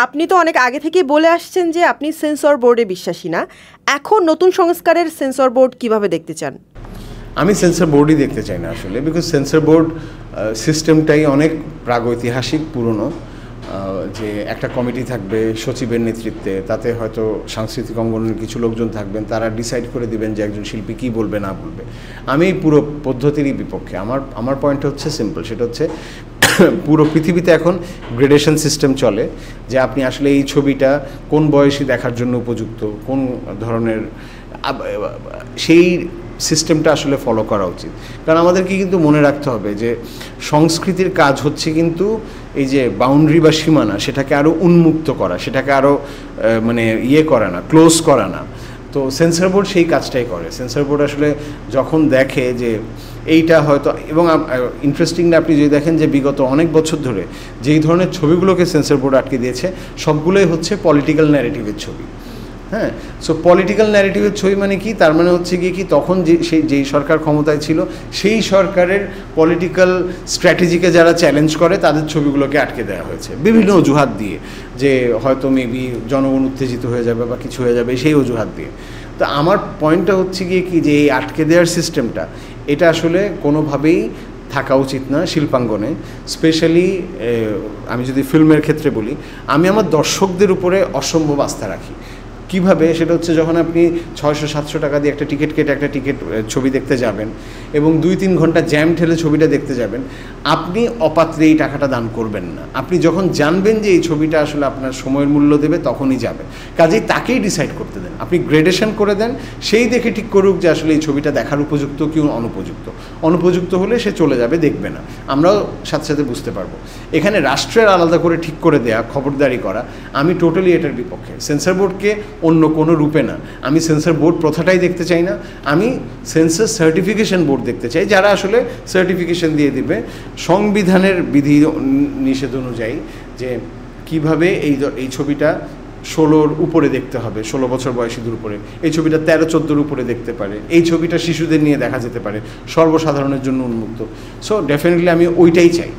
আপনি তো অনেক আগে থেকেই বলে আসছেন যে আপনি সেন্সর বোর্ডে বিশ্বাসী না। এখন নতুন সংস্কারের সেন্সর বোর্ড কিভাবে দেখতে চান? আমি সেন্সর বোর্ডই দেখতে চাই না আসলে, বিকজ সেন্সর বোর্ড সিস্টেমটাই অনেক প্রাগৈতিহাসিক পুরনো। যে একটা কমিটি থাকবে সচিবের নেতৃত্বে, তাতে হয়তো সাংস্কৃতিক অঙ্গনের কিছু লোকজন থাকবেন, তারা ডিসাইড করে দিবেন যে একজন শিল্পী কী বলবে না বলবে। আমি এই পুরো পদ্ধতিরই বিপক্ষে। আমার পয়েন্টটা হচ্ছে সিম্পল, সেটা হচ্ছে পুরো পৃথিবীতে এখন গ্রেডেশন সিস্টেম চলে, যে আপনি আসলে এই ছবিটা কোন বয়সী দেখার জন্য উপযুক্ত, কোন ধরনের, সেই সিস্টেমটা আসলে ফলো করা উচিত। কারণ আমাদেরকে কিন্তু মনে রাখতে হবে যে সংস্কৃতির কাজ হচ্ছে কিন্তু এই যে বাউন্ডারি বা সীমানা, সেটাকে আরও উন্মুক্ত করা, সেটাকে আরও মানে করা না, ক্লোজ করা না। তো সেন্সর বোর্ড সেই কাজটাই করে। সেন্সর বোর্ড আসলে যখন দেখে যে এইটা হয়তো, এবং ইন্টারেস্টিংলি আপনি যদি দেখেন যে বিগত অনেক বছর ধরে যেই ধরনের ছবিগুলোকে সেন্সর বোর্ড আটকে দিয়েছে সবগুলোই হচ্ছে পলিটিক্যাল ন্যারেটিভের ছবি। হ্যাঁ, সো পলিটিক্যাল ন্যারেটিভের ছবি মানে কি, তার মানে হচ্ছে গিয়ে কি, তখন যেই সরকার ক্ষমতায় ছিল সেই সরকারের পলিটিক্যাল স্ট্র্যাটেজিকে যারা চ্যালেঞ্জ করে তাদের ছবিগুলোকে আটকে দেওয়া হয়েছে বিভিন্ন অজুহাত দিয়ে, যে হয়তো মেবি জনগণ উত্তেজিত হয়ে যাবে বা কিছু হয়ে যাবে সেই অজুহাত দিয়ে। তো আমার পয়েন্টটা হচ্ছে গিয়ে কি, যে এই আটকে দেওয়ার সিস্টেমটা, এটা আসলে কোনোভাবেই থাকা উচিত না শিল্পাঙ্গনে। স্পেশালি আমি যদি ফিল্মের ক্ষেত্রে বলি, আমি আমার দর্শকদের উপরে অসম্ভব আস্থা রাখি। কিভাবে? সেটা হচ্ছে যখন আপনি 600-700 টাকা দিয়ে একটা টিকিট কেটে একটা ছবি দেখতে যাবেন এবং 2-3 ঘন্টা জ্যাম ঠেলে ছবিটা দেখতে যাবেন, আপনি অপাত্রে এই টাকাটা দান করবেন না। আপনি যখন জানবেন যে এই ছবিটা আসলে আপনার সময়ের মূল্য দেবে তখনই যাবেন। কাজেই তাকেই ডিসাইড করতে দেন, আপনি গ্রেডেশন করে দেন, সেই দেখে ঠিক করুক যে আসলে এই ছবিটা দেখার উপযুক্ত কি অনুপযুক্ত হলে সে চলে যাবে, দেখবে না, আমরাও সাথে সাথে বুঝতে পারবো। এখানে রাষ্ট্রের আলাদা করে ঠিক করে দেয়া, খবরদারি করা, আমি টোটালি এটার বিপক্ষে। সেন্সর বোর্ডকে অন্য কোনো রূপে না, আমি সেন্সর বোর্ড প্রথাটাই দেখতে চাই না, আমি সেন্সর সার্টিফিকেশন বোর্ড দেখতে চাই, যারা আসলে সার্টিফিকেশন দিয়ে দিবে সংবিধানের বিধি নিষেধ অনুযায়ী, যে কিভাবে এই ছবিটা 16-র উপরে দেখতে হবে, 16 বছর বয়সীদের উপরে, এই ছবিটা 13-14-র উপরে দেখতে পারে, এই ছবিটা শিশুদের নিয়ে দেখা যেতে পারে, সর্বসাধারণের জন্য উন্মুক্ত। সো ডেফিনেটলি আমি ওইটাই চাই।